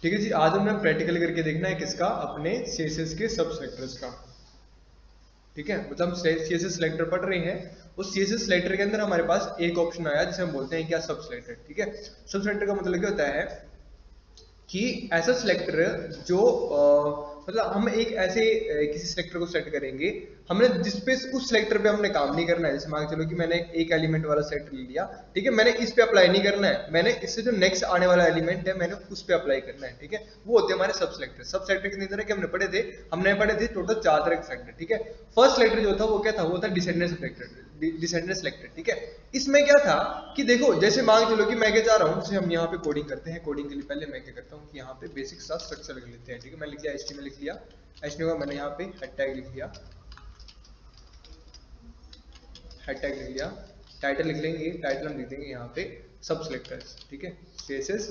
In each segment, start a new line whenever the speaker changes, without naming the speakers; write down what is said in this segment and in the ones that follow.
ठीक है जी, आज हमने प्रैक्टिकल करके देखना है किसका, अपने सीएसएस के सब सेलेक्टर्स का। ठीक है, मतलब हम सीएसएस सेलेक्टर पढ़ रहे हैं। उस सीएसएस सेलेक्टर के अंदर हमारे पास एक ऑप्शन आया जिसे हम बोलते हैं क्या, सब सेलेक्टर। ठीक है, सब सेलेक्टर का मतलब क्या होता है कि ऐसा सिलेक्टर जो मतलब हम एक ऐसे किसी सिलेक्टर को सेट करेंगे, हमने जिस पे उस सिलेक्टर पे हमने काम नहीं करना है। जैसे मान के चलो कि मैंने एक एलिमेंट वाला सेलेक्टर ले लिया, ठीक है, मैंने इस पे अप्लाई नहीं करना है, मैंने इससे जो नेक्स्ट आने वाला एलिमेंट है मैंने उस पे अप्लाई करना है। ठीक है, वो होते हैं हमारे सब सेलेक्टर। सब सेलेक्टर कितनी तरह के हमने पढ़े थे, टोटल 4 तरह के सेलेक्टर। ठीक है, फर्स्ट सेलेक्टर जो था वो क्या था, वो था डिसेंडेंट सेलेक्टर। डिसेंडेंट सेलेक्टर, ठीक है, इसमें क्या था कि देखो जैसे मान चलो कि मैं क्या चाह रहा हूँ, जैसे हम यहाँ पे कोडिंग करते हैं, कोडिंग के लिए पहले मैं क्या करता हूँ कि यहाँ पे बेसिक सा स्ट्रक्चर लिख लेते हैं। ठीक है, मैं लिख लिया HTML लिख लिया, HTML का मैंने यहाँ पे हेड टैग लिख लिया, हेड टैग लिख लिया, टाइटल लिख लेंगे, टाइटल हम लिख देंगे यहाँ पे सब सेलेक्टर्स। ठीक है, सीएसएस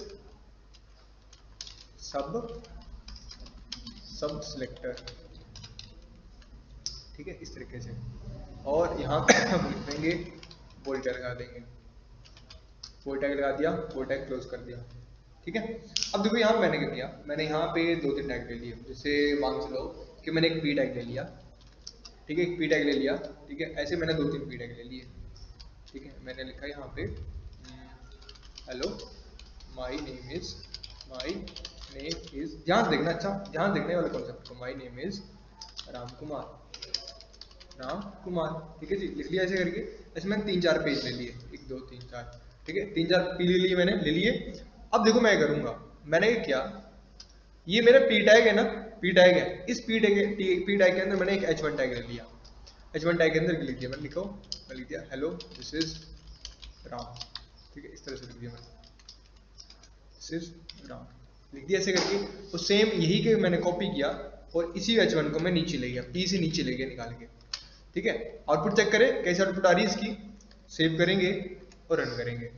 सब सेलेक्टर। ठीक है, इस तरीके से, और यहाँ पे हम लिख देंगे बोल्ड टैग लगा देंगे, बोल्ड टैग लगा दिया, बोल्ड टैग क्लोज कर दिया। ठीक है, अब देखो यहाँ मैंने क्या किया, मैंने यहाँ पे 2-3 टैग ले लिए। जैसे मान चलो कि मैंने एक पी टैग ले लिया, ठीक है, एक पी टैग ले लिया। ठीक है, ऐसे मैंने 2-3 पी टैग ले लिए। ठीक है, मैंने लिखा यहाँ पे हेलो माई नेम इज, ध्यान से देखना, अच्छा ध्यान देखने वाले कॉन्सेप्ट को, my name is Ram Kumar. ठीक है जी, लिख लिया ऐसे करके। ऐसे मैंने 3-4 पेज ले लिए, 1 2 3 4। ठीक है, 3-4 पी ले लिए, मैंने ले लिए। अब देखो मैं करूंगा, मैंने क्या, ये मेरा पी टैग है ना, पी टैग है, इस पी टैग के अंदर मैंने एक H1 टैग ले लिया। H1 टैग के अंदर लिख दिया, मैंने लिखो, मैं लिख दिया हेलो दिस इज राम। ठीक है, इस तरह से लिख दिया मैंने, दिस इज राम, लिख दिया ऐसे करके। तो सेम यही के मैंने कॉपी किया और इसी H1 को मैं नीचे ले गया, पी से नीचे ले गया निकाल के। ठीक है, आउटपुट चेक करें कैसे आउटपुट आ रही है इसकी, सेव करेंगे और रन करेंगे।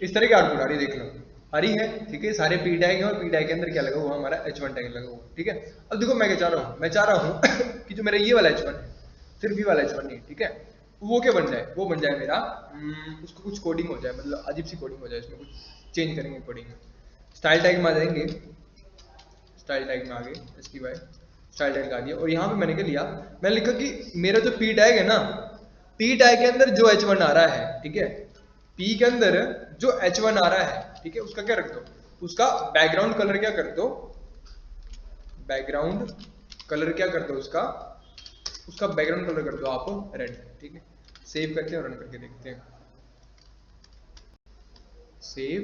इस तरह की आउटपुट आ रही है, देख लो आ रही है। ठीक है, सारे पी टैग हैं और पी टैग के अंदर क्या लगा हुआ, हमारा H1 टैग लगा हुआ। ठीक है, अब देखो मैं क्या चाह रहा हूँ, मैं चाह रहा हूँ कि जो मेरा ये वाला H1 है, सिर्फ ये वाला H1 नहीं, ठीक है, वो क्या बन जाए, वो बन जाए मेरा उसको कुछ कोडिंग हो जाए, मतलब अजीब सी कोडिंग हो जाए, इसमें कुछ चेंज करेंगे कोडिंग में। स्टाइल टैग में आ जाएंगे, स्टाइल टैग में आ गए, इसकी बाय स्टाइल टैग लगा दिया। और यहाँ पे मैंने क्या लिया, मैंने लिखा कि मेरा जो पी टैग है ना, पी टैग के अंदर जो H1 आ रहा है, ठीक है, पी के अंदर जो H1 आ रहा है, ठीक है, उसका क्या रख दो, उसका बैकग्राउंड कलर क्या कर दो, बैकग्राउंड कलर क्या कर दो उसका, उसका बैकग्राउंड कलर कर दो आप रेड। ठीक है, सेव करते हैं और रन करके देखते हैं, सेव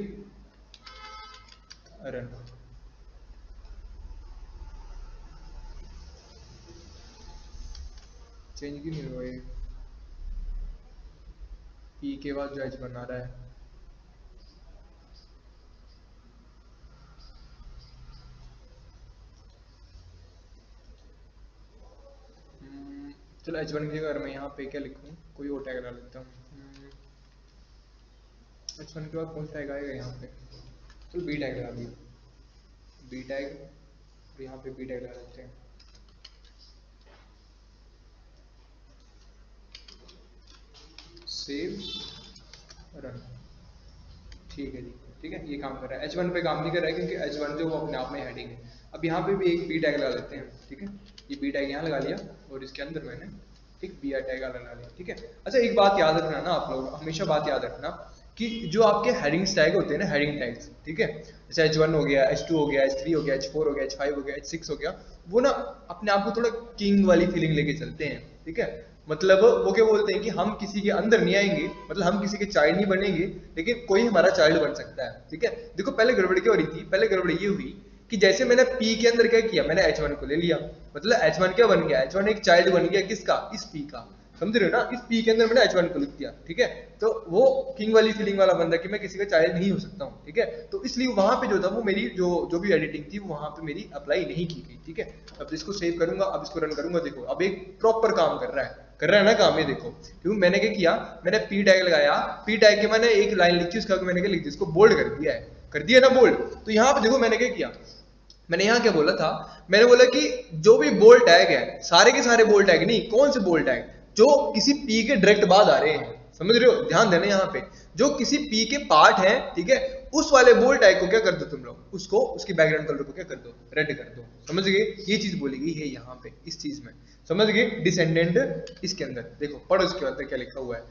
रन। चेंज क्यों नहीं हुआ ये, पी के बाद जो H1 आ रहा है, चलो H1 की जगह मैं यहाँ पे क्या लिखूँ, कोई और टैग लगा लेता हूँ। H1 के बाद कौन सा टैग आएगा यहाँ पे, चलो बी टैग लगा दिया, बी टैग, और यहाँ पे बी टैग लगा देते हैं। Save run. ठीक है जी, ठीक है, ये काम कर रहा है। H1 पे काम नहीं कर रहा है क्योंकि H1 जो वो अपने आप में हेडिंग है। अब यहाँ पे भी एक बी टैग लगा देते हैं। ठीक है, ये बी टैग यहाँ लगा लिया और इसके अंदर मैंने एक बी टैग लगा लिया। ठीक है, अच्छा एक बात याद रखना ना, आप लोग हमेशा बात याद रखना कि जो आपके हेडिंग्स टैग होते हैं ना, हेडिंग टैग्स, ठीक है, जैसे H1 हो गया, H2 हो गया, H3 हो गया, H4 हो गया, H5 हो गया, H6 हो गया, वो ना अपने आप को थोड़ा किंग वाली फीलिंग लेके चलते हैं। ठीक है, मतलब वो क्या बोलते हैं कि हम किसी के अंदर नहीं आएंगे, मतलब हम किसी के चाइल्ड नहीं बनेंगे, लेकिन कोई हमारा चाइल्ड बन सकता है। ठीक है, देखो पहले गड़बड़ क्या हो रही थी, पहले गड़बड़ ये हुई कि जैसे मैंने पी के अंदर क्या किया, मैंने H1 को ले लिया, मतलब H1 क्या बन गया, H1 एक चाइल्ड बन गया किसका, इस पी का, समझ रहे हो ना, इस पी के अंदर मैंने H1 को लिख दिया। ठीक है, तो वो किंग वाली फीलिंग वाला बंदा कि मैं किसी का चाइल्ड नहीं हो सकता हूँ। ठीक है, तो इसलिए वहां पे जो था वो मेरी जो भी एडिटिंग थी वो वहां पे मेरी अप्लाई नहीं की गई। ठीक है, अब इसको सेव करूंगा, अब इसको रन करूंगा, देखो अब एक प्रॉपर काम कर रहा है, कर रहा है ना काम, ये देखो, क्योंकि मैंने क्या किया, मैंने पी टैग लगाया, पी टैग के मैंने एक लाइन लिखी, उसका मैंने क्या लिख दिया, इसको बोल्ड कर दिया है, कर दिया ना बोल्ड। तो यहाँ पे देखो मैंने क्या किया, मैंने यहाँ क्या बोला था, मैंने बोला कि जो भी बोल टैग है, सारे के सारे बोल टैग नहीं, कौन से बोल टैग जो किसी पी के डायरेक्ट बाद आ रहे हैं, समझ रहे हो, ध्यान देना यहाँ पे, जो किसी पी के पार्ट है, ठीक है, उस वाले बोल टैग को क्या कर दो तुम लोग, उसको उसकी बैकग्राउंड कलर को क्या कर दो, रेड कर दो, समझ गए, ये चीज बोली गई है यहाँ पे इस चीज में, समझ गए, डिसेंडेंट इसके अंदर देखो, पढ़ो इसके अंदर क्या लिखा हुआ है,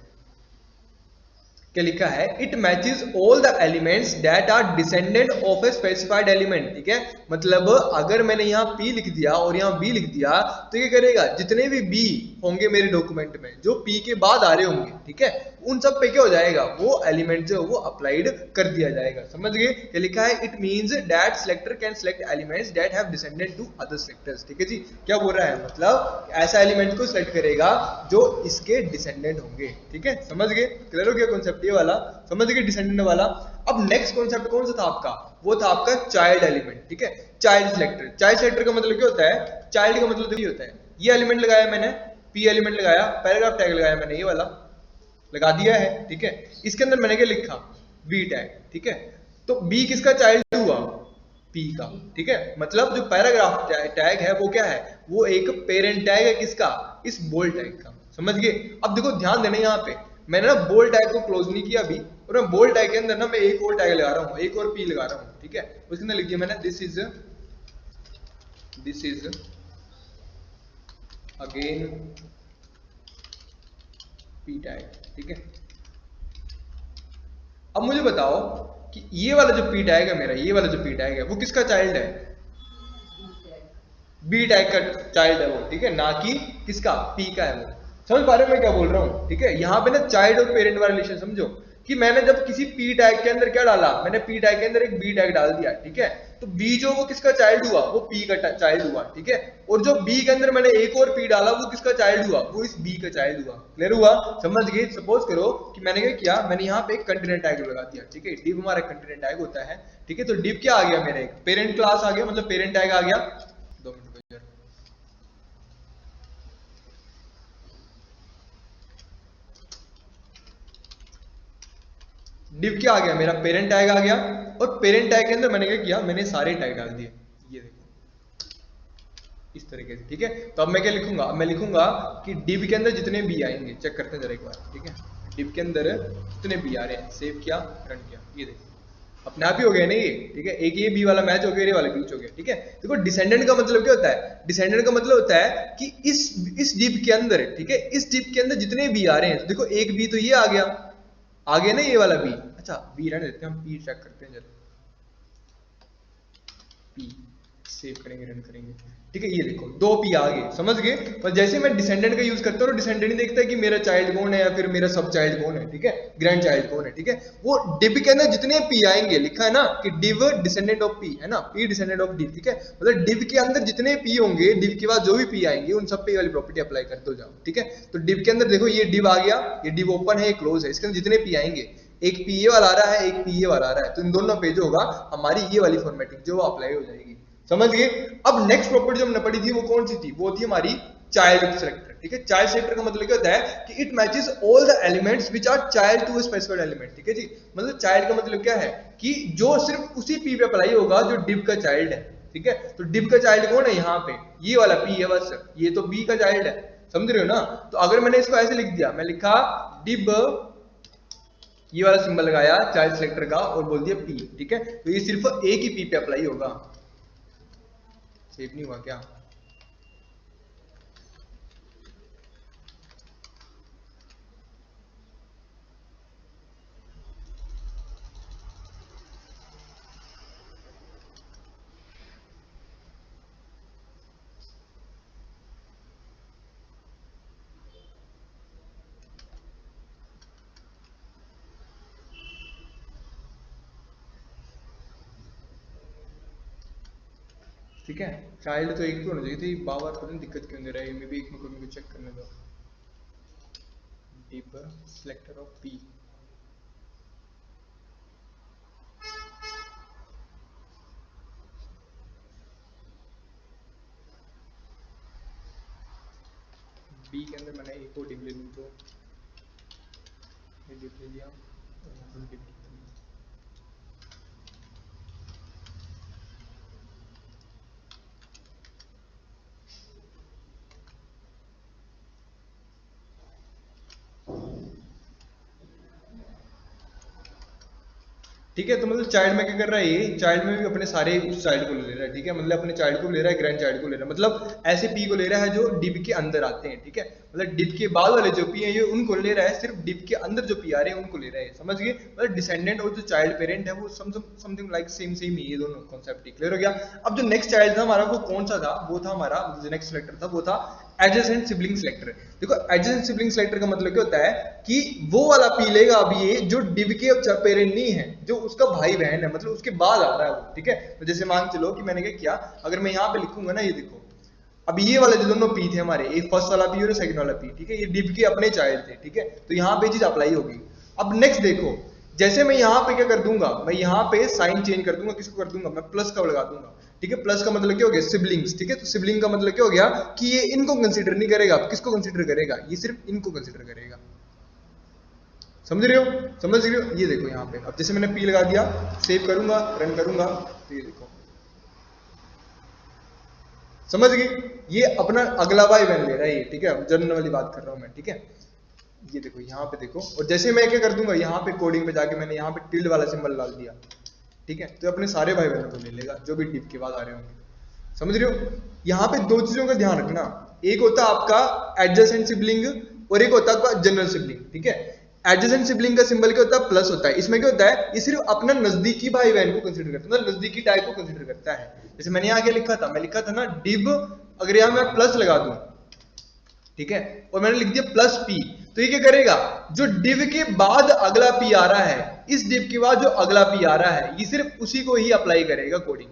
क्या लिखा है, it matches all the elements that are descendant of a specified element, ठीक है, मतलब अगर मैंने यहाँ P लिख दिया और यहाँ B लिख दिया तो ये करेगा जितने भी B होंगे मेरे डॉक्यूमेंट में जो P के बाद आ रहे होंगे, ठीक है, उन सब पे क्या हो जाएगा, वो एलिमेंट जो वो अप्लाइड कर दिया जाएगा, समझ गए, क्या लिखा है, it means that selector can select elements that have descendant to other selectors, ठीक है जी, क्या बोल रहा है, मतलब ऐसा एलिमेंट को सिलेक्ट करेगा जो इसके डिसेंडेंट होंगे, ठीक है, समझ गए, क्लियर हो गया कॉन्सेप्ट ये वाला, समझ गए डिसेंडेंट वाला। अब नेक्स्ट कॉन्सेप्ट कौन सा था आपका, वो था आपका चाइल्ड एलिमेंट, ठीक है, चाइल्ड सिलेक्टर, चाइल्ड सिलेक्टर का मतलब क्या होता है, चाइल्ड का मतलब ये होता है, ये एलिमेंट लगाया मैंने, P एलिमेंट लगाया, पैराग्राफ टैग लगाया मैंने, ये वाला लगा दिया है, ठीक है, इसके अंदर मैंने क्या लिखा, बी टैग, ठीक है, तो बी किसका चाइल्ड हुआ, पी का, ठीक है, मतलब जो पैराग्राफ टैग है वो क्या है, वो एक पेरेंट टैग है किसका, इस बोल्ड टैग का, समझ गए, अब देखो ध्यान देना यहाँ पे, मैंने ना बोल्ड टैग को क्लोज नहीं किया अभी, और मैं बोल्ड टैग के अंदर ना मैं एक और टैग लगा रहा हूँ, एक और पी लगा रहा हूँ, ठीक है, उसके अंदर लिख दिया मैंने this is again P tag, ठीक है, अब मुझे बताओ कि ये वाला जो पी टैग है मेरा, ये वाला जो पी टैग है वो किसका चाइल्ड है, बी टैग का चाइल्ड है वो, ठीक है, ना कि किसका, पी का है वो, समझ पा रहे हो मैं क्या बोल रहा हूँ, ठीक है, यहाँ पे ना चाइल्ड और पेरेंट वाला रिलेशन समझो, कि मैंने जब किसी पी टैग के अंदर क्या डाला, मैंने पी टैग के अंदर एक बी टैग डाल दिया, ठीक है, तो बी जो वो किसका चाइल्ड हुआ, वो पी का चाइल्ड हुआ, ठीक है, और जो बी के अंदर मैंने एक और पी डाला वो किसका चाइल्ड हुआ, वो इस बी का चाइल्ड हुआ, क्लियर हुआ, समझ गए, सपोज करो कि मैंने क्या किया, मैंने यहाँ पे एक कंटेनर टैग लगा दिया, ठीक है, डिव हमारा कंटेनर टैग होता है, ठीक है, तो डिव क्या आ गया, मेरा एक पेरेंट क्लास आ गया, मतलब पेरेंट टैग आ गया, 2 मिनट डिव क्या आ गया, मेरा पेरेंट टैग आ गया, और पेरेंट टैग के अंदर मैंने क्या किया, मैंने सारे टैग डाल दिए, ये देखो इस तरीके से, ठीक है, तो अब मैं क्या लिखूंगा, मैं लिखूंगा कि डिव के अंदर जितने बी आएंगे, चेक करते हैं जरा एक बार, ठीक है, डिव के अंदर जितने बी आ रहे हैं, सेव किया, रन किया, ये देखो अपने आप ही हो गया ना ये, ठीक है, एक ये बी वाला मैच हो गया, ये वाला बीच हो गया, ठीक है, देखो डिसेंडेंट का मतलब क्या होता है, डिसेंडेंट का मतलब होता है कि इस डिव के अंदर, ठीक है, इस डिव के अंदर जितने बी आ रहे हैं, तो देखो एक बी तो ये आ गया, आगे ना ये वाला बी, अच्छा बी रहने देते हैं, हम पी चेक करते हैं जरा, पी सेव करेंगे, रन करेंगे, ठीक है, ये देखो 2 पी आ गए, समझ गए, पर जैसे मैं डिसेंडेंट का यूज करता हूँ, डिसेंडेंट नहीं देखता है कि मेरा चाइल्ड कौन है या फिर मेरा सब चाइल्ड कौन है, ठीक है, ग्रैंड चाइल्ड कौन है, ठीक है, वो डिव के अंदर जितने पी आएंगे, लिखा है ना कि डिव डिसेंडेंट ऑफ पी, है ना, पी डिसेंडेंट ऑफ डिव, ठीक है, मतलब डिव के अंदर जितने पी होंगे, डिव के बाद जो भी पी आएंगे उन सब पे वाली प्रॉपर्टी अप्लाई कर दो जाओ, ठीक है, तो डिव के अंदर देखो ये डिव आ गया, ये डिव ओपन है, ये क्लोज है, इसके अंदर जितने पी आएंगे, एक पी ये वाला आ रहा है, एक पी ये वाला आ रहा है, तो इन दोनों पे जो होगा हमारी ये वाली फॉर्मेटिंग जो अप्लाई हो जाएगी, समझ गए, अब नेक्स्ट प्रॉपर्टी जो हमने पढ़ी थी वो कौन सी थी, वो थी हमारी चाइल्ड सेलेक्टर, ठीक है, चाइल्ड सेलेक्टर का मतलब क्या होता है कि it matches all the elements which are child to a specified element, ठीक है जी, मतलब चाइल्ड का मतलब क्या है कि जो सिर्फ उसी पी पे अप्लाई होगा जो डिव का चाइल्ड है, ठीक है, तो डिव का चाइल्ड कौन है, यहाँ पे ये वाला पी है, बस ये तो बी का चाइल्ड है, समझ रहे हो ना, तो अगर मैंने इसको ऐसे लिख दिया, मैं लिखा डिव, ये वाला सिंबल लगाया चाइल्ड सेलेक्टर का और बोल दिया पी, ठीक है, तो ये सिर्फ एक ही पी पे अप्लाई होगा, सेव नहीं हुआ क्या, ठीक है, चाइल्ड तो एक भी होना चाहिए थी, बार बार पता नहीं दिक्कत क्यों दे रहा है, मे भी एक मिनट को चेक करने दो, div selector of P, B के अंदर मैंने एक और डिव ले लूँ तो ये डिव ले लिया, डिव ठीक है। तो मतलब चाइल्ड में क्या कर रहा है, ये चाइल्ड में भी अपने सारे उस चाइल्ड को ले रहा है, ठीक है, मतलब अपने चाइल्ड को ले रहा है, ग्रैंड चाइल्ड को ले रहा है, मतलब ऐसे पी को ले रहा है जो डिप के अंदर आते हैं, ठीक है, मतलब डिप के बाद वाले जो पी है ये उनको ले रहा है, सिर्फ डिप के अंदर जो पी आ रहे हैं उनको ले रहा है, समझ गए। मतलब डिसेंडेंट और जो चाइल्ड पेरेंट है वो समथिंग लाइक सेम सेम ही, ये दोनों कॉन्सेप्ट क्लियर हो गया। अब जो नेक्स्ट चाइल्ड था हमारा वो कौन सा था, वो था हमारा जो नेक्स्ट सेलेक्टर था वो था एडजेसेंट सिबलिंग सेलेक्टर। देखो एडजेसेंट सिबलिंग सेलेक्टर का मतलब क्या होता है कि वो वाला पी लेगा अब ये जो डिव के पेरेंट नहीं है, जो उसका भाई बहन है, मतलब उसके बाद आ रहा है वो, ठीक है। तो जैसे मान चलो कि मैंने क्या किया, अगर मैं यहाँ पे लिखूंगा ना, ये देखो अब ये वाले जो दोनों पी थे हमारे, एक फर्स्ट वाला पी और सेकंड वाला पी, ठीक है, ये डिव के अपने चाइल्ड थे, ठीक है, तो यहाँ पे चीज अप्लाई होगी। अब नेक्स्ट देखो, जैसे मैं यहाँ पे क्या कर दूंगा, मैं यहाँ पे साइन चेंज कर दूंगा, किसको कर दूंगा, मैं प्लस का लगा दूंगा, ठीक है। प्लस का मतलब क्या हो गया, सिबलिंग्स, ठीक है। तो सिबलिंग का मतलब क्या हो गया कि ये इनको कंसीडर नहीं करेगा, किसको कंसीडर करेगा, ये सिर्फ इनको कंसीडर करेगा, समझ रहे हो, समझ रहे हो। ये देखो यहाँ पे अब जैसे मैंने पी लगा दिया, सेव करूंगा, रन करूंगा, तो ये देखो समझ गए, ये अपना अगला भाई बहन ले रहा है ये, ठीक है, जनरल वाली बात कर रहा हूं मैं, ठीक है। ये देखो यहाँ पे देखो, और जैसे मैं क्या कर दूंगा, यहाँ पे कोडिंग पे जाके मैंने यहाँ पे टिल्ड वाला सिंबल डाल दिया, ठीक है, तो अपने सारे भाई बहनों को ले लेगा जो भी डिप के बाद आ रहे होंगे, समझ रहे हो। यहाँ पे दो चीजों का ध्यान रखना, एक होता है आपका एडजेसेंट सिबलिंग और एक होता है आपका जनरल सिबलिंग, ठीक है। एडजेसेंट सिबलिंग का सिंबल क्या होता है, प्लस होता है, इसमें क्या होता है, ये सिर्फ अपना नजदीकी भाई बहन को कंसीडर करता है, मतलब नजदीकी टाइप को कंसीडर करता है। जैसे मैंने यहाँ क्या लिखा था, मैं लिखा था ना डिव, अगर यहाँ मैं प्लस लगा दूं, ठीक है, और मैंने लिख दिया प्लस पी, तो ये क्या करेगा, जो डिव के बाद अगला पी आ रहा है, इस डिव के बाद जो अगला पी आ रहा है, ये सिर्फ उसी को ही अप्लाई करेगा कोडिंग,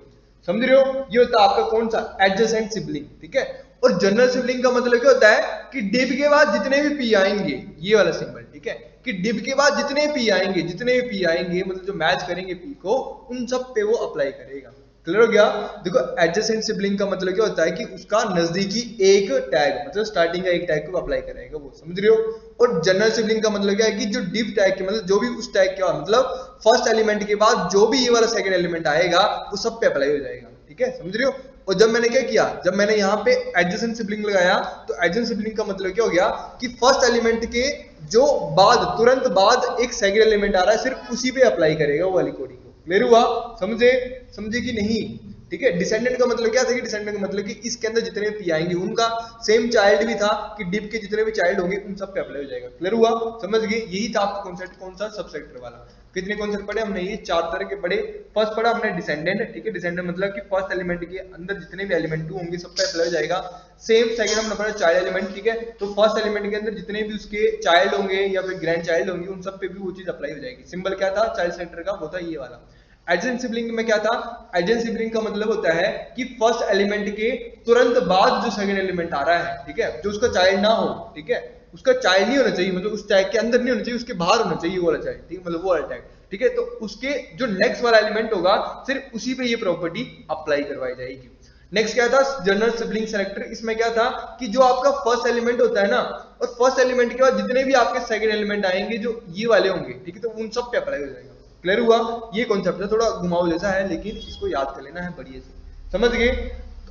समझ रहे हो। ये होता है आपका कौन सा, एडजेसेंट सिबलिंग, ठीक है। और जनरल सिबलिंग का मतलब क्या होता है कि डिव के बाद जितने भी पी आएंगे, ये वाला सिंबल, ठीक है, कि डिव के बाद जितने पी आएंगे, जितने भी पी आएंगे, मतलब जो मैच करेंगे पी को, उन सब पे वो अप्लाई करेगा, क्लियर हो गया। देखो एडजेसेंट सिबलिंग का मतलब क्या होता है कि उसका नजदीकी एक टैग, मतलब स्टार्टिंग का एक टैग को अप्लाई करेगा वो, समझ रहे हो। और जनरल सिबलिंग का मतलब क्या है कि जो डिव टैग के, मतलब जो भी उस टैग के, मतलब फर्स्ट एलिमेंट के बाद जो भी ये वाला सेकंड एलिमेंट आएगा वो सब पे अप्लाई हो जाएगा, ठीक है, समझ रहे हो। और जब मैंने क्या किया, जब मैंने यहाँ पे एडजेसेंट सिबलिंग लगाया, तो एडजेसेंट सिबलिंग का मतलब क्या हो गया कि फर्स्ट एलिमेंट के जो बाद, तुरंत बाद एक सेकंड एलिमेंट आ रहा है, सिर्फ उसी पे अप्लाई करेगा वो वाली कोडिंग को, क्लियर हुआ, समझे, समझे कि नहीं, ठीक है। डिसेंडेंट का मतलब क्या था कि डिसेंडेंट का मतलब कि इसके अंदर जितने भी पी आएंगे उनका सेम चाइल्ड भी था, कि डिप के जितने भी चाइल्ड होंगे उन सब पे अप्लाई हो जाएगा, क्लियर हुआ, समझ गए। यही था आपका कॉन्सेप्ट, कौन सा, सबसेक्टर वाला। कितने कॉन्सेप्ट पढ़े हमने, ये 4 तरह के पढ़े। फर्स्ट पढ़ा हमने डिसेंडेंट, ठीक है, डिसेंडेंट मतलब कि फर्स्ट एलिमेंट के अंदर जितने भी एलिमेंट होंगे सब पे अप्लाई हो जाएगा। सेम सेकंड हमने पढ़ा चाइल्ड एलिमेंट, ठीक है, तो फर्स्ट एलिमेंट के अंदर जितने भी उसके चाइल्ड होंगे या फिर ग्रैंड चाइल्ड होंगे उन सब पे भी वो चीज अप्लाई हो जाएगी। सिंबल क्या था चाइल्ड सेंटर का, वो था ये वाला। एडजेसेंट सिबलिंग में क्या था, एडजेसेंट सिबलिंग का मतलब होता है कि फर्स्ट एलिमेंट के तुरंत बाद जो सेकंड एलिमेंट आ रहा है, ठीक है, जो उसका चाइल्ड ना हो, ठीक है, उसका चाइल्ड नहीं होना चाहिए, मतलब उस टैग के अंदर नहीं होना चाहिए, उसके बाहर होना चाहिए वो वाला चाइल्ड, ठीक है, मतलब वो वाला टैग, ठीक है। तो उसके जो नेक्स्ट वाला एलिमेंट होगा सिर्फ उसी पे ये प्रॉपर्टी अप्लाई करवाई जाएगी। नेक्स्ट क्या था, जनरल सिबलिंग सेलेक्टर। इसमें क्या था कि जो आपका फर्स्ट एलिमेंट होता है ना, और फर्स्ट एलिमेंट के बाद जितने भी आपके सेकंड एलिमेंट आएंगे जो ये वाले होंगे, ठीक है, तो उन सब पे अप्लाई हो जाएगा, क्लियर हुआ। ये कॉन्सेप्ट है, थोड़ा घुमाव जैसा है लेकिन इसको याद कर लेना है बढ़िया से, समझ गए।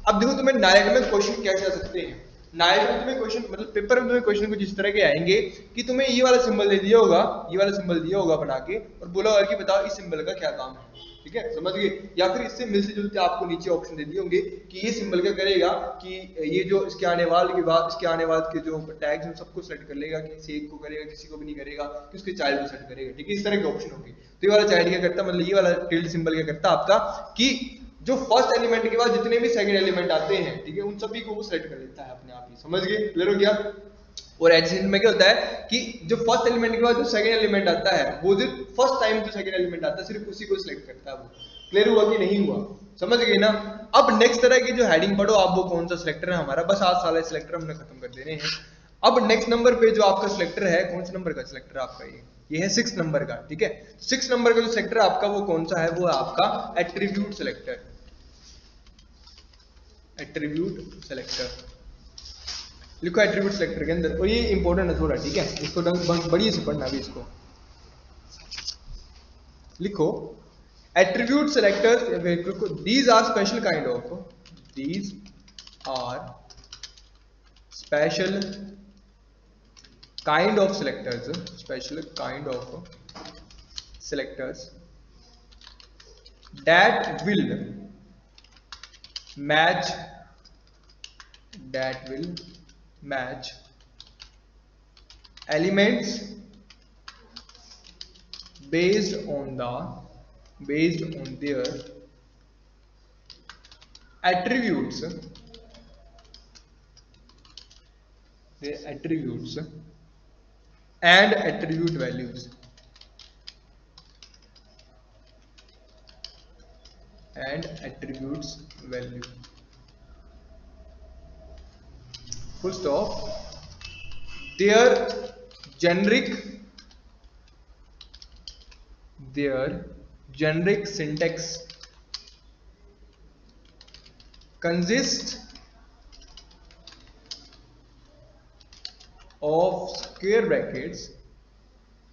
अब देखो तुम्हें नाइट में क्वेश्चन कैसे आ सकते हैं, नाइट में तुम्हें क्वेश्चन, मतलब पेपर में तुम्हें क्वेश्चन कुछ इस तरह के आएंगे कि तुम्हें ये वाला सिंबल दे दिया होगा, ये वाला सिंबल दिया होगा बना के, और बोला होगा कि बताओ इस सिंबल का क्या काम है, ठीक है, समझ गए। या फिर इससे मिलते जुलते आपको नीचे ऑप्शन दे दिए होंगे कि ये सिंबल क्या करेगा कि ये जो इसके आने वाले के बाद, इसके आने वाले के जो टैग्स हैं सबको सेलेक्ट कर लेगा, किसी एक को करेगा किसी को भी नहीं करेगा, कि उसके चाइल्ड को सेलेक्ट करेगा, ठीक है, इस तरह के ऑप्शन होंगे। तो ये वाला चाइल्ड क्या करता है, मतलब ये वाला टिल्ड सिंबल क्या करता है आपका कि जो फर्स्ट एलिमेंट के बाद जितने भी सेकंड एलिमेंट आते हैं, ठीक है, उन सभी को वो सेलेक्ट कर लेता है अपने आप ही, समझ गए, क्लियर हो गया। और एडजेसेंट में क्या होता है कि जो फर्स्ट एलिमेंट के बाद जो सेकंड एलिमेंट आता है, वो जो फर्स्ट टाइम जो सेकंड एलिमेंट आता है सिर्फ उसी को सिलेक्ट करता है वो, क्लियर हुआ कि नहीं हुआ, समझ गए ना। अब नेक्स्ट तरह की जो हेडिंग पढ़ो आप, वो कौन सा सिलेक्टर है हमारा, बस आज सारे सिलेक्टर हमने खत्म कर देने हैं। अब नेक्स्ट नंबर पे जो आपका सिलेक्टर है, कौन से नंबर का सिलेक्टर आपका, ये है 6 नंबर का, ठीक है। 6 नंबर का जो सिलेक्टर आपका वो कौन सा है, वो है आपका एट्रीब्यूट सिलेक्टर, एट्रीब्यूट सेलेक्टर लिखो एट्रीब्यूट सेलेक्टर के अंदर, और ये इंपॉर्टेंट है थोड़ा, ठीक है, इसको बढ़िया से पढ़ना भी, इसको लिखो attribute selectors, these are special kind of, these are special kind of selectors, special kind of selectors that will match that will match elements based on their attributes and attribute values and attributes value, full stop. their generic their generic syntax consists of square brackets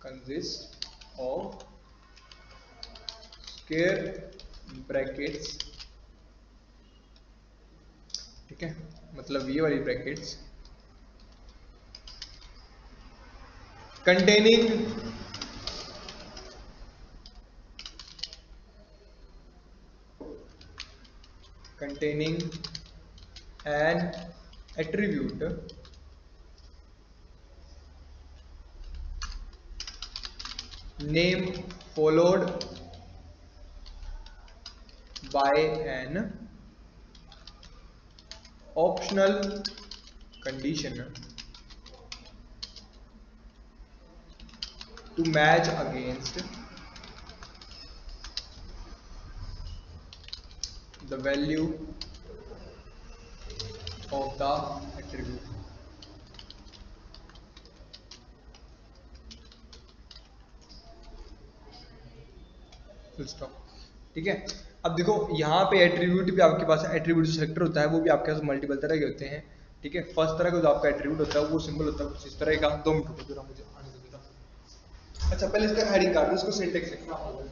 consists of square brackets, ठीक है, मतलब ये वाली brackets containing an attribute name followed by an optional condition to match against the value of the attribute. Full stop, ठीक है। अब देखो यहाँ पे एट्रीब्यूट भी आपके पास एट्रीब्यूट सेलेक्टर होता है, वो भी आपके पास मल्टीपल तरह के होते हैं, ठीक है। फर्स्ट तरह का जो आपका एट्रीब्यूट होता है वो सिंबल होता है कुछ इस तरह का। 2 मिनट रुको जरा, मुझे आने दो जरा। अच्छा पहले इसका हेडिंग काट दो, इसको सिंटेक्स लिखना होगा।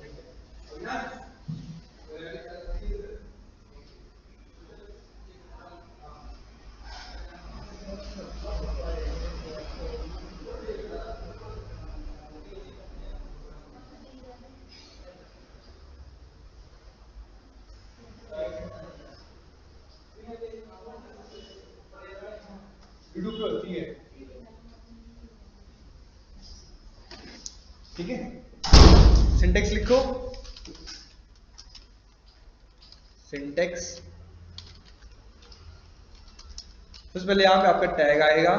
यूट्यूब पे होती है, ठीक है। सिंटेक्स लिखो, सिंटेक्स। सबसे पहले यहाँ पे आपका टैग आएगा,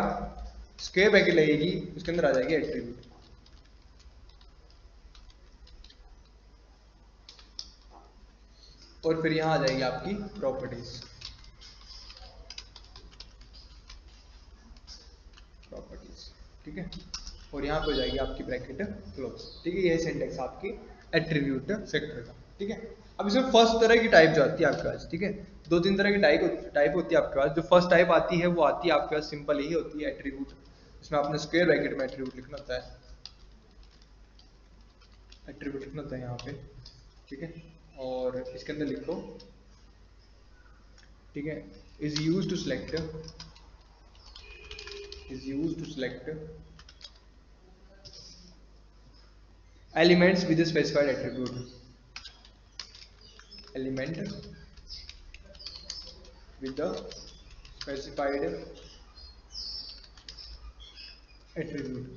स्क्वायर ब्रैकेट लगेगी, उसके अंदर आ जाएगी एट्रीब्यूट। और फिर यहाँ आ जाएगी आपकी प्रॉपर्टीज, ठीक है। और यहाँ पे हो जाएगी आपकी ब्रैकेट क्लोज, ठीक है। ये सिंटेक्स आपकी एट्रीब्यूट सेक्टर का, ठीक है। अब इसमें फर्स्ट तरह की टाइप जो आती है आपके पास, ठीक है, 2-3 तरह की टाइप होती है आपके पास। जो फर्स्ट टाइप आती है वो आती है आपके पास सिंपल ही होती है एट्रीब्यूट, इसमें आपने स्क्वायर ब्रैकेट में एट्रीब्यूट लिखना होता है, एट्रीब्यूट लिखना होता है यहाँ पे, ठीक है। और इसके अंदर लिखो, ठीक है, is use to select elements with a specified element with the specified attribute,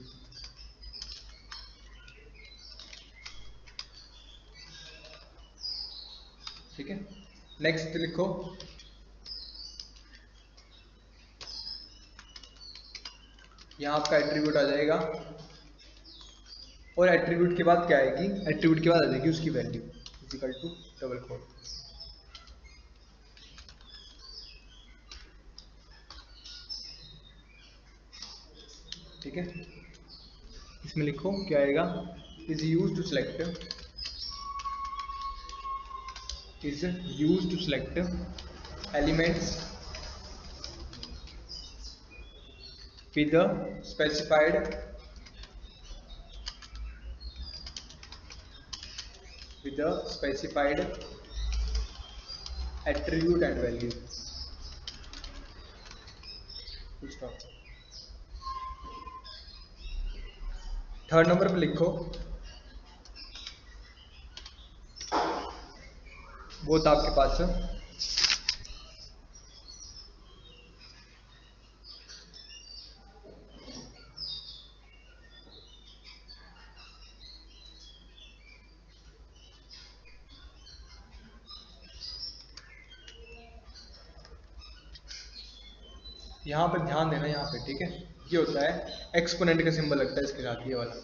ठीक है। नेक्स्ट लिखो, यहाँ आपका एट्रीब्यूट आ जाएगा, और एट्रीब्यूट के बाद क्या आएगी, एट्रीब्यूट के बाद आ जाएगी उसकी value equal to double quote, ठीक है। इसमें लिखो क्या आएगा, is use to select elements with the specified attribute and value, full stop। Third number पे लिखो वो था आपके पास यहाँ पर ध्यान देना, यहाँ पे ठीक है, ये होता है एक्सपोनेंट का सिंबल लगता है इसके साथ, ये वाला,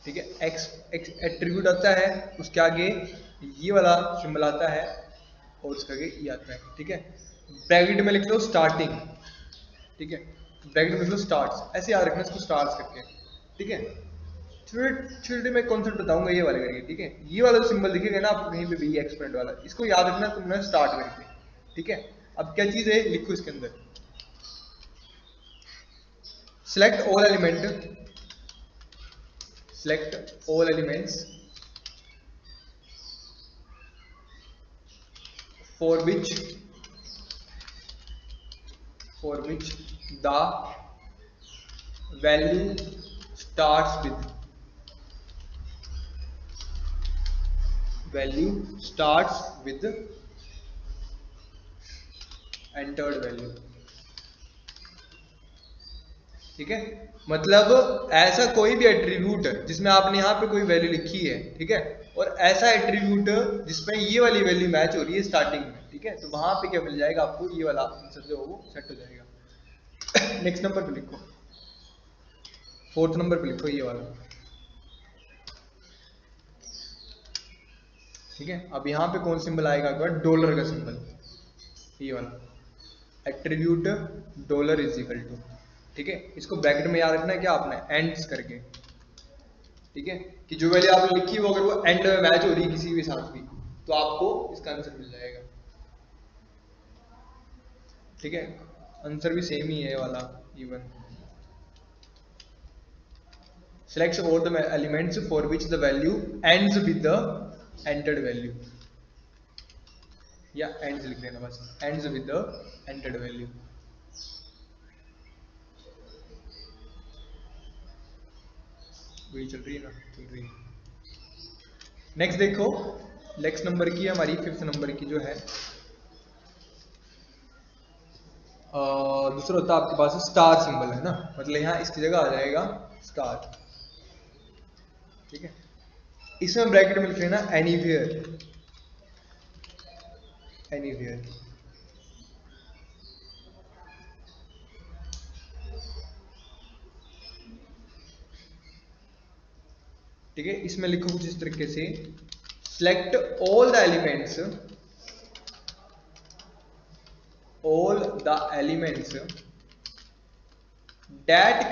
ठीक है। एक्स एट्रीब्यूट आता है, उसके आगे ये वाला सिंबल आता है और उसके आगे ये आता है, ठीक है। ब्रैकेट में लिख लो स्टार्टिंग, ठीक है, ब्रैकेट में लिख लो स्टार्ट्स, ऐसे याद रखना इसको स्टार्ट्स करके, ठीक है। छोटे छोटे मैं कॉन्सेप्ट बताऊंगा ये वाले करके, ठीक है। ये वाला सिंबल दिखेगा ना आपको कहीं पे भी एक्सपोनेंट वाला, इसको याद रखना तुमने स्टार्ट करके, ठीक है। अब क्या चीज है लिखो इसके अंदर, select all elements for which the value starts with entered value, ठीक है। मतलब ऐसा कोई भी एट्रीब्यूट जिसमें आपने यहाँ पे कोई वैल्यू लिखी है, ठीक है, और ऐसा एट्रीब्यूट जिसमें ये वाली वैल्यू मैच हो रही है स्टार्टिंग में, ठीक है, तो वहां पे क्या मिल जाएगा आपको, ये वाला आंसर जो वो सेट हो जाएगा। नेक्स्ट नंबर पे लिखो, 4th नंबर पे लिखो ये वाला, ठीक है। अब यहाँ पे कौन सिंबल आएगा आपका, डॉलर का सिंबल, ये वाला attribute dollar is equal to, ठीक है। इसको ब्रैकेट में याद रखना है क्या आपने, एंड्स करके, ठीक है, कि जो वैल्यू आपने लिखी है अगर वो एंड में मैच हो रही है किसी भी साथ भी, तो आपको इसका आंसर मिल जाएगा, ठीक है। आंसर भी सेम ही है वाला, even select all the elements for which the value ends with the entered value, या ends लिख देना बस, ends with the entered value। वही चल रही है ना, चल रही है। नेक्स्ट देखो, नेक्स्ट नंबर की हमारी 5th नंबर की जो है दूसरा होता है आपके पास स्टार सिंबल, है ना, मतलब यहाँ इसकी जगह आ जाएगा स्टार, ठीक है। इसमें ब्रैकेट में लिख लेना एनीवेयर, एनीवेयर, ठीक है। इसमें लिखो कुछ इस तरीके से, select all the elements that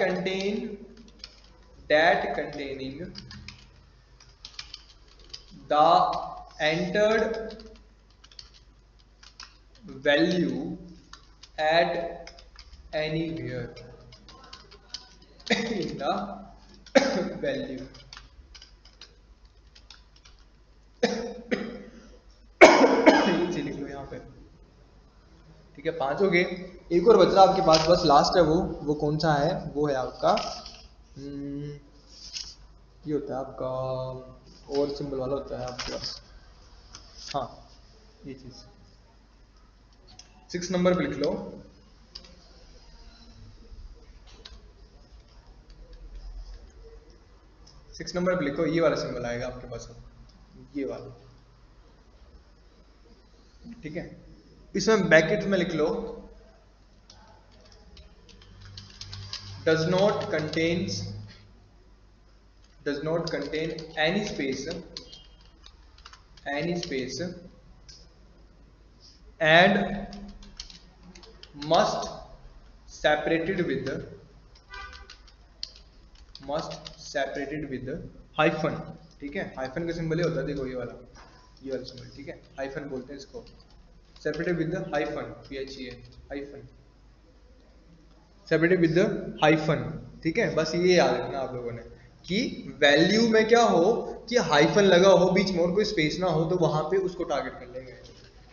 containing the entered value at anywhere in the value, लिख लो यहाँ पे, ठीक है। 5 हो गए, एक और बच रहा आपके पास, बस लास्ट है वो कौन सा है, वो है आपका ये होता है आपका और सिंबल वाला होता है आपके पास, हाँ ये चीज 6 नंबर पे लिख लो, सिक्स नंबर पे लिखो, ये वाला सिंबल आएगा आपके पास, ये वाला, ठीक है। इसमें ब्रैकेट में लिख लो does not contain any space and must separated with hyphen, ठीक है। हाइफन का सिंबल ये होता है, देखो ये वाला सिंबल, ठीक है, हाइफन बोलते हैं इसको, separated with the hyphen, hyphen, separated with the hyphen, ठीक है। बस ये याद रखना आप लोगों ने कि वैल्यू में क्या हो कि हाइफन लगा हो बीच में और कोई स्पेस ना हो, तो वहां पे उसको टारगेट कर लेंगे।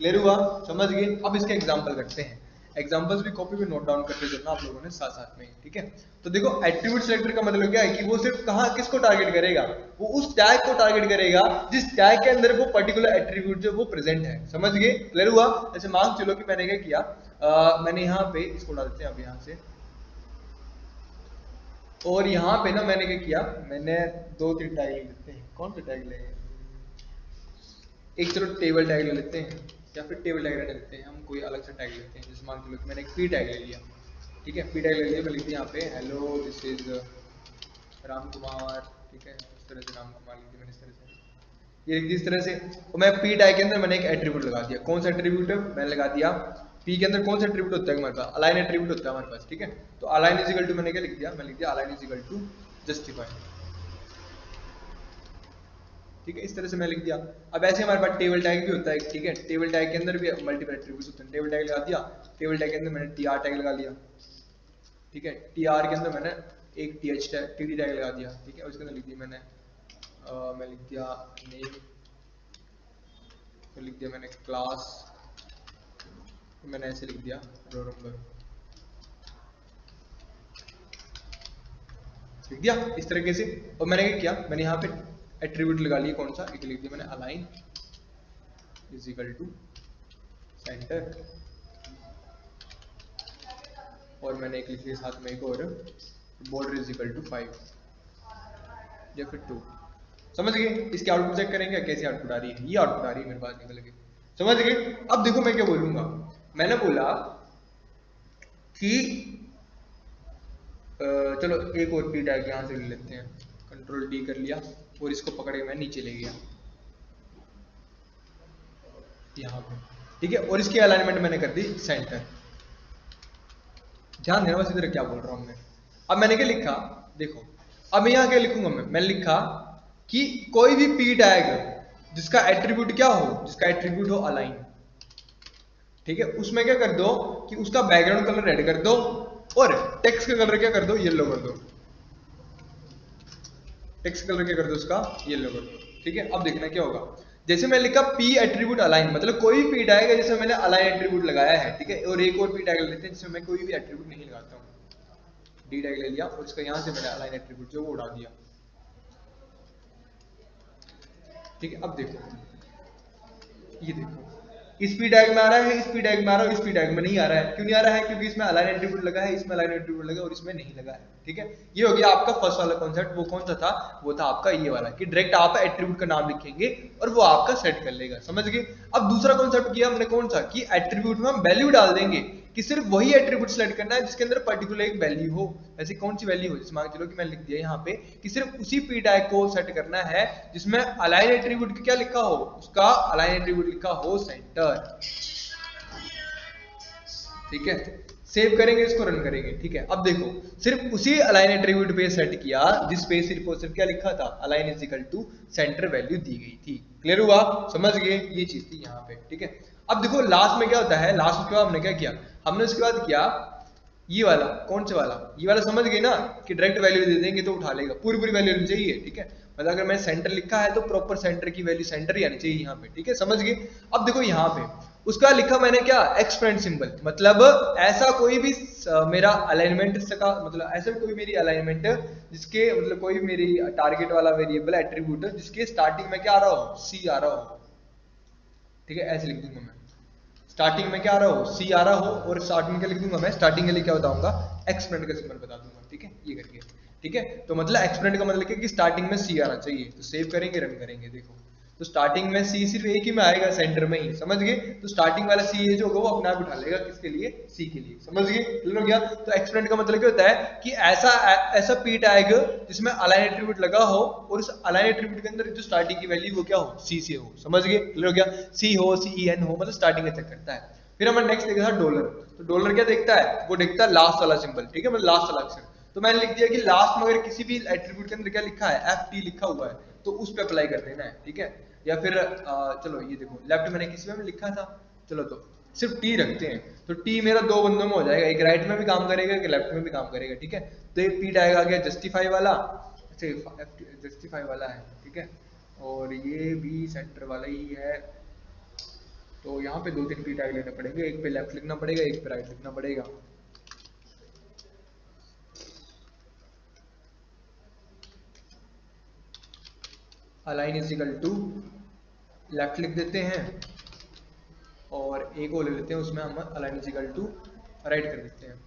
क्लियर हुआ, समझ गए। अब इसके एग्जांपल करते हैं। एग्जांपल्स भी कॉपी पे नोट डाउन करते चलना आप लोगों ने साथ साथ में, ठीक है। तो देखो एट्रीब्यूट सिलेक्टर का मतलब क्या है कि वो सिर्फ कहाँ किसको टारगेट करेगा, वो उस टैग को टारगेट करेगा जिस टैग के अंदर वो पर्टिकुलर एट्रीब्यूट जो वो प्रेजेंट है। समझ गए, क्लियर हुआ। जैसे मान चलो कि मैंने क्या किया, मैंने यहाँ पे इसको डाल देते हैं अब यहाँ से, और यहाँ पे ना मैंने क्या किया, मैंने 2-3 टैग ले लेते हैं। कौन सा टैग लेंगे, एक चलो टेबल टैग ले लेते हैं, या फिर टेबल टैग रहने देते हैं, हम कोई अलग सा टैग लेते हैं। जैसे मान लो कि मैंने एक पी टैग ले लिया, ठीक है, पी टैग ले लिया, मैं लिखती हूँ यहाँ पे hello this is Ram Kumar, ठीक है, इस तरह से राम कुमार लिख दिया मैंने, इस तरह से ये लिख दिया इस तरह से। और मैं पी टैग के अंदर मैंने एक एट्रीब्यूट लगा दिया। कौन सा एट्रीब्यूट है, मैंने लगा दिया पी के अंदर कौन सा एट्रीब्यूट होता है हमारे पास, अलाइन एट्रीब्यूट होता है हमारे पास, ठीक है। तो अलाइन इज इक्वल टू मैंने क्या लिख दिया, मैं लिख दिया align is equal to justify, ठीक है, इस तरह से मैं लिख दिया। अब ऐसे हमारे पास टेबल टैग भी होता है, ठीक है, टेबल टैग के अंदर भी मल्टीपल एट्रीब्यूट्स होते हैं। टेबल टैग लगा दिया, टेबल टैग के अंदर मैंने टीआर टैग लगा लिया, ठीक है, टीआर के अंदर मैंने एक टीएच टैग टीडी टैग लगा दिया, ठीक है, उसके अंदर लिख दिया मैंने मैं लिख दिया नेम, फिर लिख दिया मैंने क्लास, मैंने ऐसे लिख दिया रोल नंबर, लिख दिया इस तरीके से। और मैंने क्या किया, मैंने यहाँ पे एट्रीब्यूट लगा लिया, कौन सा, एक लिख दिया मैंने align is equal to centre, और मैंने एक लिख लिया साथ में एक और बॉर्डर इज इक्वल टू 5 या फिर 2। समझ गए, इसके आउटपुट चेक करेंगे कैसी आउटपुट आ रही है, ये आउटपुट आ रही है मेरे पास निकल के। समझ गए। अब देखो मैं क्या बोलूंगा, मैंने बोला कि चलो एक और पी टैग यहां से ले लेते हैं, कंट्रोल डी कर लिया और इसको पकड़ के मैं नीचे ले गया यहाँ पे, ठीक है, और इसकी अलाइनमेंट मैंने कर दी सेंटर। ध्यान देना बस इधर क्या बोल रहा हूं मैं। अब मैंने क्या लिखा, देखो अब मैं यहाँ क्या लिखूंगा, मैंने लिखा कि कोई भी पी टैग जिसका एट्रीब्यूट क्या हो, जिसका एट्रीब्यूट हो अलाइन, ठीक है, उसमें क्या कर दो कि उसका बैकग्राउंड कलर रेड कर दो और टेक्स्ट का कलर क्या कर दो, येलो कर दो। टेक्स्ट कलर क्या कर दो, उसका येलो कर दो, ठीक है। अब देखना क्या होगा, जैसे मैं लिखा पी एट्रीब्यूट अलाइन, मतलब कोई भी पी टैग है जिसमें मैंने अलाइन एट्रीब्यूट लगाया है, ठीक है, और एक और पी टैग लेते हैं जिसमें मैं कोई भी एट्रीब्यूट नहीं लगाता हूं, डी टैग ले लिया और इसका यहां से मैंने अलाइन एट्रीब्यूट जो वो उड़ा दिया, ठीक है। अब देखो ये देखो, इस पी टैग में आ रहा है, इस पी टैग में आ रहा है, इस पी टैग में नहीं आ रहा है। क्यों नहीं आ रहा है, क्योंकि इसमें अलाइन एट्रीब्यूट लगा है, इसमें अलाइन एट्रीब्यूट लगा है और इसमें नहीं लगा है, ठीक है। ये हो गया आपका फर्स्ट वाला कॉन्सेप्ट। वो कौन सा था, वो था आपका ये वाला कि डायरेक्ट आप एट्रीब्यूट का नाम लिखेंगे और वो आपका सेट कर लेगा। समझ गए। अब दूसरा कॉन्सेप्ट किया हमने कौन सा, कि एट्रीब्यूट में हम वैल्यू डाल देंगे कि सिर्फ वही एट्रीब्यूट सेलेक्ट करना है जिसके अंदर पर्टिकुलर एक वैल्यू हो। ऐसी कौन सी वैल्यू हो, जैसे मान चलो कि मैं लिख दिया यहाँ पे कि सिर्फ उसी पी टैग को सेट करना है जिसमें अलाइन एट्रीब्यूट क्या लिखा हो, उसका अलाइन एट्रीब्यूट लिखा हो सेंटर, ठीक है। सेव करेंगे, इसको रन करेंगे, ठीक है। अब देखो सिर्फ उसी अलाइन एट्रीब्यूट पे सेट किया जिस पे सिर्फ और सिर्फ क्या लिखा था, align is equal to centre value दी गई थी। क्लियर हुआ, समझ गए, ये चीज थी यहाँ पे, ठीक है। अब देखो लास्ट में क्या होता है, लास्ट के बाद हमने क्या किया, हमने उसके बाद किया ये वाला, कौन सा वाला, ये वाला समझ गए ना, कि डायरेक्ट वैल्यू दे देंगे तो उठा लेगा, पूरी पूरी वैल्यू लेनी चाहिए, ठीक है। मतलब अगर मैं सेंटर लिखा है तो प्रॉपर सेंटर की वैल्यू सेंटर ही आनी चाहिए यहाँ पे, ठीक है, समझ गए। अब देखो यहाँ पे उसका लिखा मैंने क्या, एक्सपेंड सिंबल, मतलब ऐसा कोई भी मेरा अलाइनमेंट का मतलब ऐसा कोई मेरी अलाइनमेंट जिसके मतलब कोई मेरी टारगेट वाला वेरिएबल एट्रीब्यूट जिसके स्टार्टिंग में क्या आ रहा हो, सी आ रहा हो, ठीक है, ऐसे लिख दूंगा मैं, स्टार्टिंग में क्या आ रहा हो, सी आ रहा हो, और स्टार्टिंग के लिख दूंगा मैं, स्टार्टिंग के लिए क्या बताऊंगा, एक्सपेंड का सिंबल बता दूंगा, ठीक है, ये करके, ठीक है। तो मतलब एक्सपेंड का मतलब कि स्टार्टिंग में सी आना चाहिए। तो सेव करेंगे, रन करेंगे, देखो तो स्टार्टिंग में सी सिर्फ एक ही में आएगा, सेंटर में ही, समझ गए। तो स्टार्टिंग वाला सी जो होगा वो अपने आप उठा लेगा, किसके लिए, सी के लिए, समझ गए, क्लियर हो गया। तो एक्सपेंड का मतलब क्या होता है कि ऐसा पी टैग जिसमें अलाइन एट्रीब्यूट लगा हो और उस अलाइन एट्रीब्यूट के अंदर जो स्टार्टिंग की वैल्यू वो क्या हो, सी से हो, समझ गए, क्लियर हो गया। सी हो, CEN हो, मतलब स्टार्टिंग का चेक करता है। फिर हमारे नेक्स्ट देखा था डॉलर। तो डॉलर क्या देखता है, वो देखता है लास्ट वाला सिंबल, ठीक है, मतलब लास्ट वाला अक्षर। तो मैंने लिख दिया कि लास्ट में अगर किसी भी एट्रीब्यूट के अंदर क्या लिखा है, FT लिखा हुआ है, तो उस पे अप्लाई कर देना है, ठीक है। या फिर चलो ये देखो लेफ्ट मैंने किसी में लिखा था, चलो तो सिर्फ टी रखते हैं, तो टी मेरा दो बंदों में हो जाएगा, एक राइट में भी काम करेगा, एक लेफ्ट में भी काम करेगा, ठीक है। तो एक पी टैग आ गया जस्टिफाई वाला, जस्टिफाई वाला है, ठीक है, और ये भी सेंटर वाला ही है, तो यहाँ पे 2-3 पी टैग लेने पड़ेंगे, एक पे लेफ्ट लिखना पड़ेगा, एक पे राइट लिखना पड़ेगा। Align is equal to left लिख देते हैं और एक और ले लेते हैं, उसमें हम align is equal to right कर देते हैं।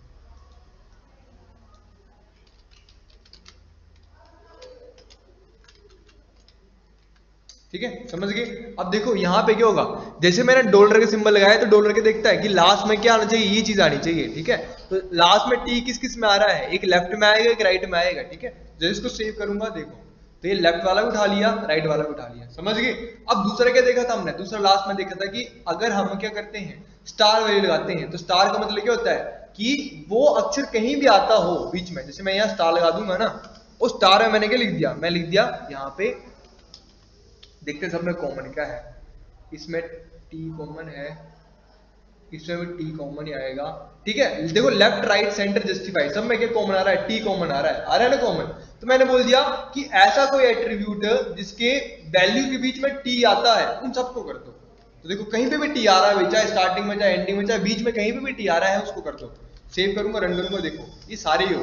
ठीक है, समझ गए। अब देखो यहाँ पे क्या होगा, जैसे मैंने डॉलर का सिंबल लगाया तो डॉलर के देखता है कि लास्ट में क्या आना चाहिए, ये चीज आनी चाहिए। ठीक है, तो लास्ट में टी किस किस में आ रहा है, एक लेफ्ट में आएगा एक राइट में आएगा। ठीक है, जैसे इसको सेव करूंगा देखो, तो ये लेफ्ट वाला भी उठा लिया, राइट वाला भी उठा लिया, समझ गए। अब दूसरा क्या देखा था हमने, दूसरा लास्ट में देखा था कि अगर हम क्या करते हैं, स्टार वैल्यू लगाते हैं, तो स्टार का मतलब क्या होता है कि वो अक्षर कहीं भी आता हो बीच में, जैसे मैं यहाँ स्टार लगा दूंगा ना, उस स्टार में मैंने क्या लिख दिया, मैं लिख दिया यहाँ पे, देखते सब में कॉमन क्या है, इसमें टी कॉमन है, इसमें भी टी कॉमन ही आएगा। ठीक है, देखो लेफ्ट राइट सेंटर जस्टिफाई, सब में क्या कॉमन आ रहा है, टी कॉमन आ रहा है ना कॉमन। तो मैंने बोल दिया कि ऐसा कोई एट्रीब्यूट जिसके वैल्यू के बीच में टी आता है उन सबको कर दो। तो देखो कहीं पे भी टी आ रहा है, चाहे स्टार्टिंग में चाहे एंडिंग में चाहे बीच में कहीं पे भी टी आ रहा है उसको कर दो। सेव करूंगा रन करूंगा, देखो ये सारे ही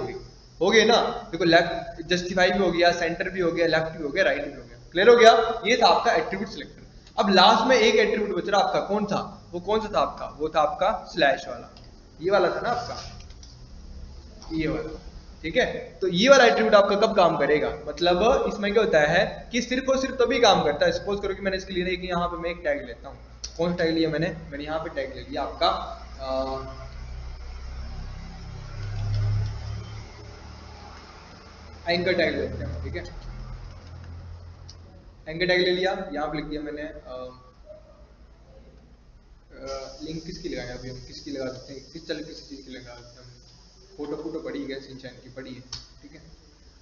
हो गए ना। देखो लेफ्ट जस्टिफाई भी हो गया, सेंटर भी हो गया, लेफ्ट भी हो गया, राइट भी हो गया, क्लियर हो गया। ये था आपका एट्रीब्यूट सिलेक्टर। अब लास्ट में एक एट्रीब्यूट बच रहा आपका, कौन था वो, कौन सा था आपका, वो था आपका स्लैश वाला, ये वाला था ना आपका, ये वाला। ठीक है, तो ये वाला एट्रीब्यूट आपका कब काम करेगा, मतलब इसमें क्या होता है कि सिर्फ और सिर्फ तभी काम करता है। सपोज करो कि मैंने इसके लिए कि यहाँ पे मैं एक टैग लेता हूँ, कौन सा टैग लिया मैंने यहाँ पे टैग ले लिया आपका एंकर टैग लेते हैं। ठीक है, एंकर टैग ले लिया, यहाँ पे लिख दिया मैंने लिंक किसकी लगाए, अभी हम किसकी लगा सकते हैं, किस तरह किसी चीज़ की लगा सकते हैं, फोटो पड़ी है, सिंचैन की पड़ी है। ठीक है,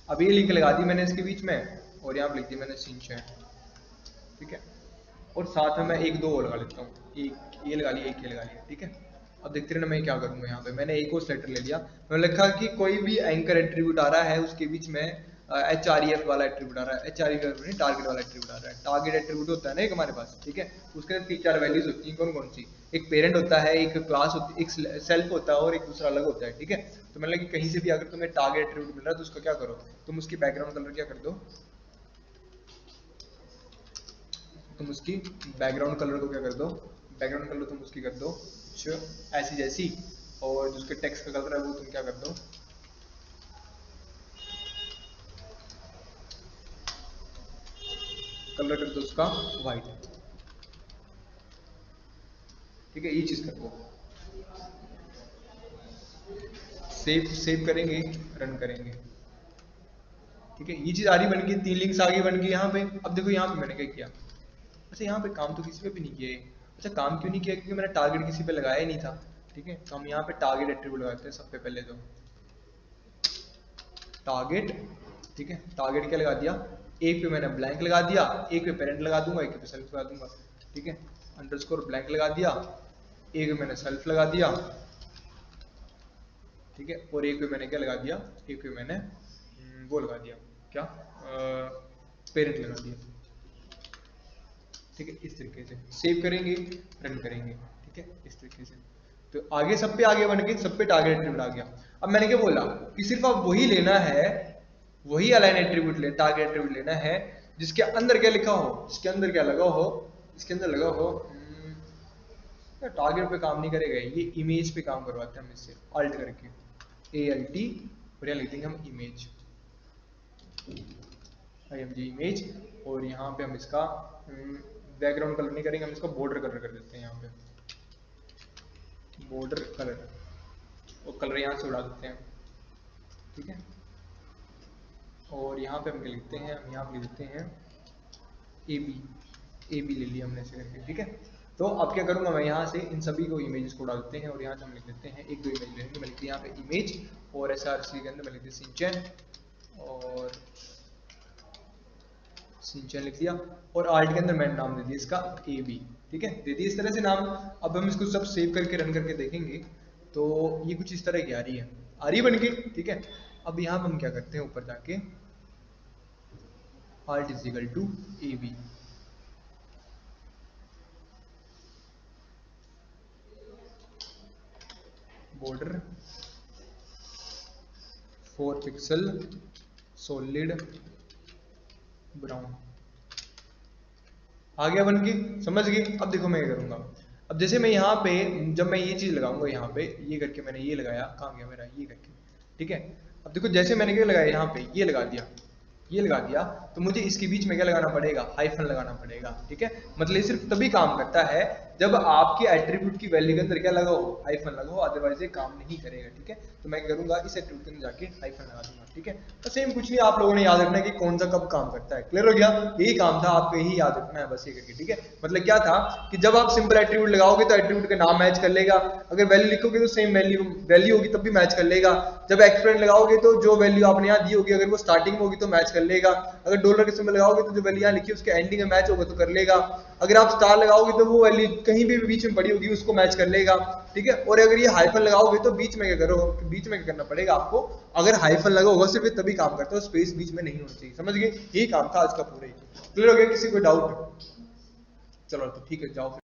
अब ये लिंक लगा दी मैंने इसके बीच में, और यहाँ पे लिख दी मैंने सिंचैन। ठीक है, और साथ में मैं एक दो और लगा लेता हूँ, एक ये लगा लिया, एक ये लगा लिया। ठीक है, अब देखते रहना मैं क्या करूँगा, यहाँ पे मैंने एक और सेलेक्टर ले लिया, मैंने लिखा कि कोई भी एंकर एट्रीब्यूट आ रहा है उसके बीच में HREF वाला एट्रीब्यूट आ रहा है, HREF नहीं टारगेट वाला एट्रीब्यूट आ रहा है। टारगेट एट्रीब्यूट होता है ना एक हमारे पास। ठीक है, उसके अंदर 3-4 वैल्यूज होती हैं, कौन कौन सी, एक पेरेंट होता है, एक क्लास होती है, एक सेल्फ होता है और एक दूसरा अलग होता है। ठीक है, तो मैंने कि कहीं से भी अगर तुम्हें टारगेट एट्रीब्यूट मिल रहा है तो उसका क्या करो, तुम उसकी बैकग्राउंड कलर क्या कर दो, तुम उसकी बैकग्राउंड कलर को क्या कर दो, बैकग्राउंड कलर तुम उसकी कर दो ऐसी जैसी, और जो उसके टेक्स्ट का कलर है वो तुम क्या कर दो, कलर कर दो उसका व्हाइट। ठीक है, ये चीज कर दो, सेव करेंगे, रन करेंगे। ठीक है, ये चीज आ रही बन गई, 3 लिंक्स आगे बन गई यहाँ पे। अब देखो यहाँ पे मैंने क्या किया, अच्छा यहाँ पे काम तो किसी पे भी नहीं किया, अच्छा काम क्यों नहीं किया, क्योंकि मैंने टारगेट किसी पे लगाया ही नहीं था। ठीक है, तो हम यहाँ पे टारगेट एट्रीब्यूट लगाते हैं सबसे पहले तो टारगेट। ठीक है, टारगेट क्या लगा दिया, एक पे मैंने ब्लैंक लगा दिया, एक पे पेरेंट लगा दूंगा, एक पे सेल्फ लगा दूंगा। ठीक है, अंडरस्कोर ब्लैंक लगा दिया, एक पे मैंने सेल्फ लगा दिया। ठीक है, और एक पे मैंने क्या लगा दिया, एक पे मैंने वो लगा दिया क्या, पेरेंट लगा दिया। ठीक है, इस तरीके से सेव करेंगे, रन करेंगे। ठीक है, इस तरीके से तो आगे सब पे आगे बन के सब पे टारगेट एट्रीब्यूट आ गया। अब मैंने क्या बोला कि सिर्फ आप वही लेना है, वही अलाइन एट्रीब्यूट ले, टारगेट एट्रीब्यूट लेना है जिसके अंदर क्या लिखा हो, जिसके अंदर क्या लगा हो, इसके अंदर लगा हो टारगेट पे काम नहीं करेगा, ये इमेज पे काम करवाते हैं हम इससे, अल्ट करके ALT, और यहाँ लिख देंगे हम इमेज, IMG इमेज। और यहाँ पे हम इसका बैकग्राउंड कलर नहीं करेंगे, हम इसका बॉर्डर कलर कर देते हैं, यहाँ पे बॉर्डर कलर, और कलर यहाँ से उड़ा देते हैं। ठीक है, और यहाँ पे हम क्या लिखते हैं, हम यहाँ पे लिख देते हैं AB ले लिया हमने ऐसे करके। ठीक है, तो अब क्या करूँगा मैं, यहाँ से इन सभी को इमेजेस को उड़ा देते हैं, और यहाँ से हम लिख देते हैं एक दो इमेज लेंगे, मैं लिखते हैं यहाँ पे इमेज, और SRC के अंदर मैं लिखते हैं सिंचन, और सिंचन लिख दिया, और आर्ट के अंदर मैंने नाम दे दिया इसका AB। ठीक है, दे दिया इस तरह से नाम। अब हम इसको सब सेव करके रन करके देखेंगे तो ये कुछ इस तरह की आ रही बन के। ठीक है, अब यहाँ पर हम क्या करते हैं, ऊपर जाके alt is equal to AB, border 4 pixel solid brown. आ गया बन की, समझ गई। अब देखो मैं क्या करूंगा, अब जैसे मैं यहाँ पे जब मैं ये चीज लगाऊंगा यहाँ पे, ये करके मैंने ये लगाया, कहाँ गया मेरा ये करके, ठीक है। अब देखो जैसे मैंने क्या लगाया यहाँ पे, ये लगा दिया, ये लगा दिया, तो मुझे इसके बीच में क्या लगाना पड़ेगा, हाइफन लगाना पड़ेगा, ठीक है। मतलब ये सिर्फ तभी काम करता है जब आपके एट्रीब्यूट की वैल्यू के अंदर क्या लगाओ, हाइफन लगाओ, अदरवाइज ये काम नहीं करेगा, ठीक है। तो मैं करूंगा इस एट्रीब्यूट के अंदर जाके हाइफन लगा दूंगा, ठीक है। तो सेम कुछ नहीं, आप लोगों ने याद रखना है कि कौन सा कब काम करता है। क्लियर हो गया, यही काम था, आपको यही याद रखना है बस ये करके, ठीक है। मतलब क्या था कि जब आप सिंपल एट्रीब्यूट लगाओगे तो एट्रीब्यूट का नाम मैच कर लेगा, अगर वैल्यू लिखोगे तो सेम वैल्यू होगी तब भी मैच कर लेगा। जब एक्सप्रेंट लगाओगे तो जो वैल्यू आपने यहाँ दी होगी अगर वो स्टार्टिंग में होगी तो मैच कर लेगा, अगर डॉलर के सिंबल लगाओगे तो जो वैल्यू यहाँ लिखी है उसके एंडिंग में मैच होगा तो कर लेगा, अगर आप स्टार लगाओगे तो वो वैल्यू कहीं भी बीच में पड़ी होगी उसको मैच कर लेगा, ठीक है। और अगर ये हाइफन लगाओगे तो बीच में क्या करो, बीच में क्या करना पड़ेगा आपको, अगर हाइफन लगा होगा सिर्फ तभी काम करता है, स्पेस बीच में नहीं होना चाहिए, समझ गए। यही काम था आज का पूरा ही। क्लियर हो गया, किसी को डाउट? चलो तो ठीक है, जाओ फिर।